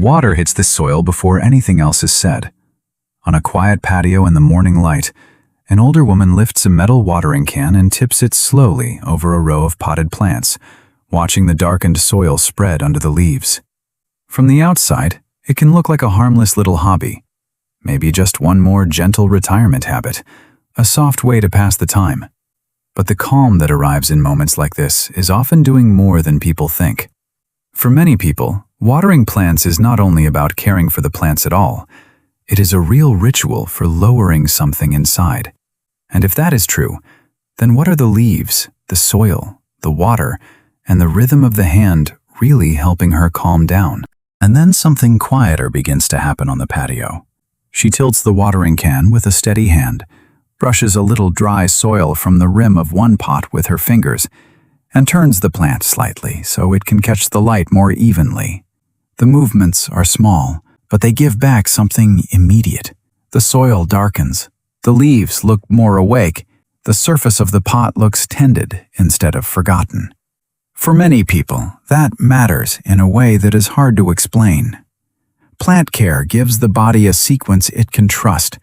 water hits the soil before anything else is said. On a quiet patio in the morning light, an older woman lifts a metal watering can and tips it slowly over a row of potted plants, watching the darkened soil spread under the leaves. From the outside, it can look like a harmless little hobby. Maybe just one more gentle retirement habit, a soft way to pass the time. But the calm that arrives in moments like this is often doing more than people think. For many people, watering plants is not only about caring for the plants at all, it is a real ritual for lowering something inside. And if that is true, then what are the leaves, the soil, the water, and the rhythm of the hand really helping her calm down? And then something quieter begins to happen on the patio. She tilts the watering can with a steady hand, brushes a little dry soil from the rim of one pot with her fingers, and turns the plant slightly so it can catch the light more evenly. The movements are small, but they give back something immediate. The soil darkens, the leaves look more awake, the surface of the pot looks tended instead of forgotten. For many people, that matters in a way that is hard to explain. Plant care gives the body a sequence it can trust,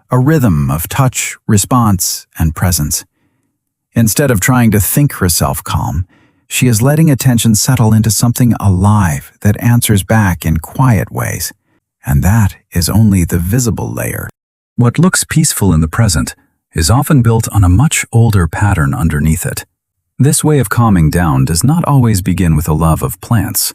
a rhythm of touch, response, and presence. Instead of trying to think herself calm, she is letting attention settle into something alive that answers back in quiet ways. And that is only the visible layer. What looks peaceful in the present is often built on a much older pattern underneath it. This way of calming down does not always begin with a love of plants.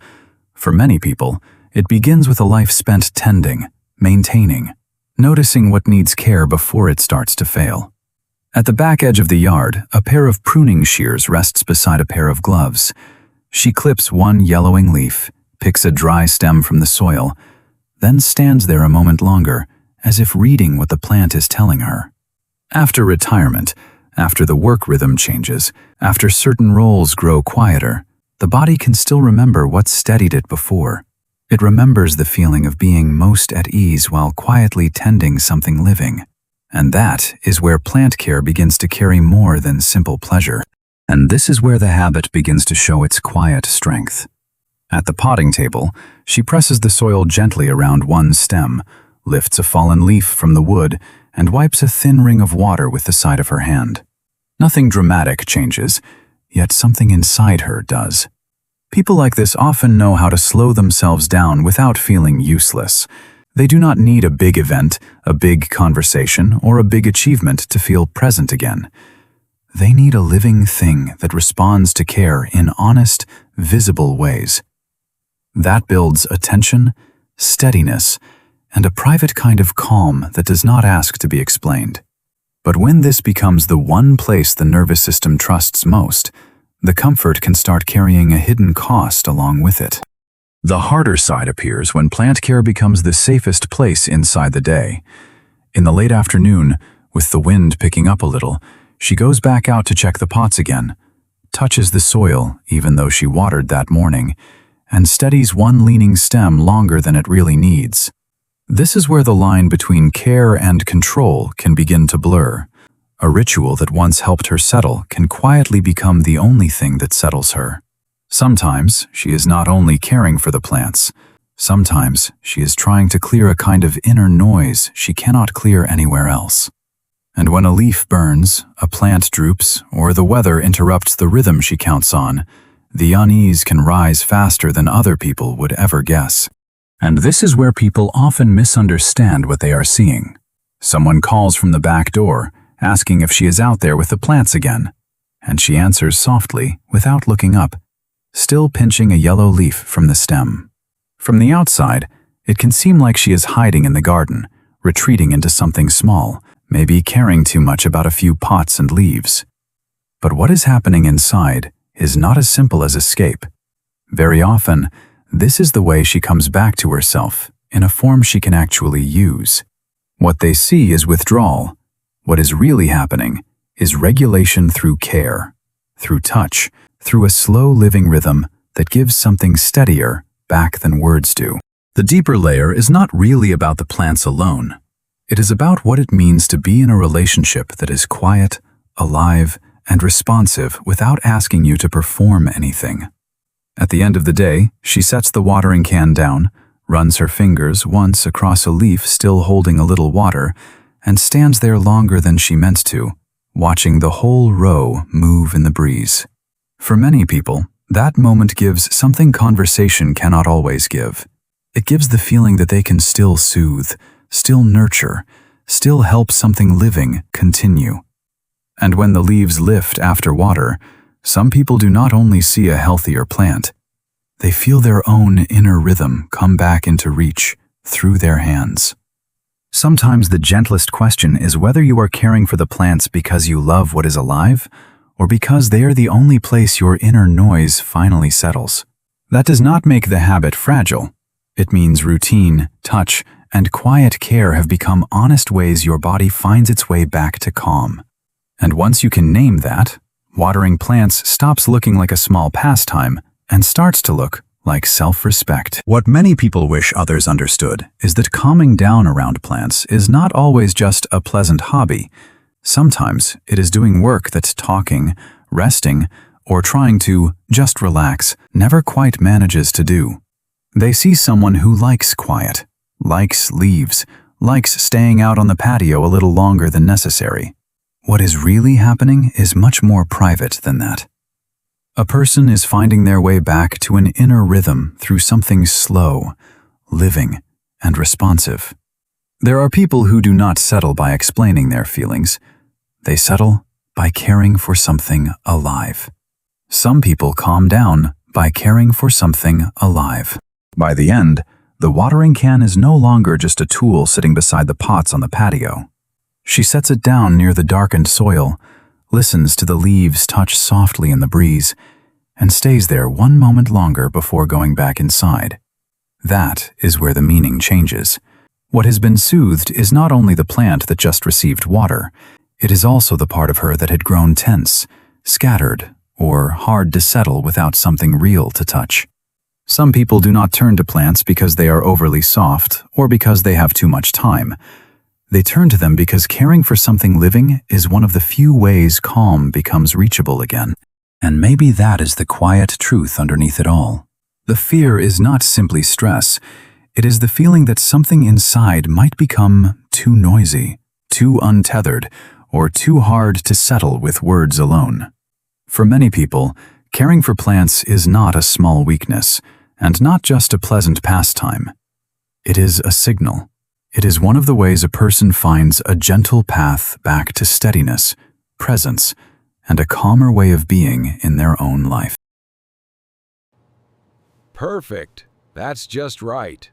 For many people, it begins with a life spent tending, maintaining, noticing what needs care before it starts to fail. At the back edge of the yard, a pair of pruning shears rests beside a pair of gloves. She clips one yellowing leaf, picks a dry stem from the soil, then stands there a moment longer, as if reading what the plant is telling her. After retirement, after the work rhythm changes, after certain roles grow quieter, the body can still remember what steadied it before. It remembers the feeling of being most at ease while quietly tending something living. And that is where plant care begins to carry more than simple pleasure. And this is where the habit begins to show its quiet strength. At the potting table, she presses the soil gently around one stem, lifts a fallen leaf from the wood, and wipes a thin ring of water with the side of her hand. Nothing dramatic changes, yet something inside her does. People like this often know how to slow themselves down without feeling useless. They do not need a big event, a big conversation, or a big achievement to feel present again. They need a living thing that responds to care in honest, visible ways. That builds attention, steadiness, and a private kind of calm that does not ask to be explained. But when this becomes the one place the nervous system trusts most, the comfort can start carrying a hidden cost along with it. The harder side appears when plant care becomes the safest place inside the day. In the late afternoon, with the wind picking up a little, she goes back out to check the pots again, touches the soil even though she watered that morning, and steadies one leaning stem longer than it really needs. This is where the line between care and control can begin to blur. A ritual that once helped her settle can quietly become the only thing that settles her. Sometimes she is not only caring for the plants, sometimes she is trying to clear a kind of inner noise she cannot clear anywhere else. And when a leaf burns, a plant droops, or the weather interrupts the rhythm she counts on, the unease can rise faster than other people would ever guess. And this is where people often misunderstand what they are seeing. Someone calls from the back door, asking if she is out there with the plants again, and she answers softly, without looking up, still pinching a yellow leaf from the stem. From the outside, it can seem like she is hiding in the garden, retreating into something small, maybe caring too much about a few pots and leaves. But what is happening inside is not as simple as escape. Very often, this is the way she comes back to herself, in a form she can actually use. What they see is withdrawal. What is really happening is regulation through care, through touch, through a slow living rhythm that gives something steadier back than words do. The deeper layer is not really about the plants alone. It is about what it means to be in a relationship that is quiet, alive, and responsive without asking you to perform anything. At the end of the day, she sets the watering can down, runs her fingers once across a leaf still holding a little water, and stands there longer than she meant to, watching the whole row move in the breeze. For many people, that moment gives something conversation cannot always give. It gives the feeling that they can still soothe, still nurture, still help something living continue. And when the leaves lift after water, some people do not only see a healthier plant, they feel their own inner rhythm come back into reach through their hands. Sometimes the gentlest question is whether you are caring for the plants because you love what is alive, or because they are the only place your inner noise finally settles. That does not make the habit fragile. It means routine, touch, and quiet care have become honest ways your body finds its way back to calm. And once you can name that, watering plants stops looking like a small pastime and starts to look like self-respect. What many people wish others understood is that calming down around plants is not always just a pleasant hobby. Sometimes it is doing work that talking, resting, or trying to just relax never quite manages to do. They see someone who likes quiet, likes leaves, likes staying out on the patio a little longer than necessary. What is really happening is much more private than that. A person is finding their way back to an inner rhythm through something slow, living, and responsive. There are people who do not settle by explaining their feelings. They settle by caring for something alive. Some people calm down by caring for something alive. By the end, the watering can is no longer just a tool sitting beside the pots on the patio. She sets it down near the darkened soil, listens to the leaves touch softly in the breeze, and stays there one moment longer before going back inside. That is where the meaning changes. What has been soothed is not only the plant that just received water, it is also the part of her that had grown tense, scattered, or hard to settle without something real to touch. Some people do not turn to plants because they are overly soft or because they have too much time. They turn to them because caring for something living is one of the few ways calm becomes reachable again. And maybe that is the quiet truth underneath it all. The fear is not simply stress. It is the feeling that something inside might become too noisy, too untethered, or too hard to settle with words alone. For many people, caring for plants is not a small weakness, and not just a pleasant pastime. It is a signal. It is one of the ways a person finds a gentle path back to steadiness, presence, and a calmer way of being in their own life. Perfect. That's just right.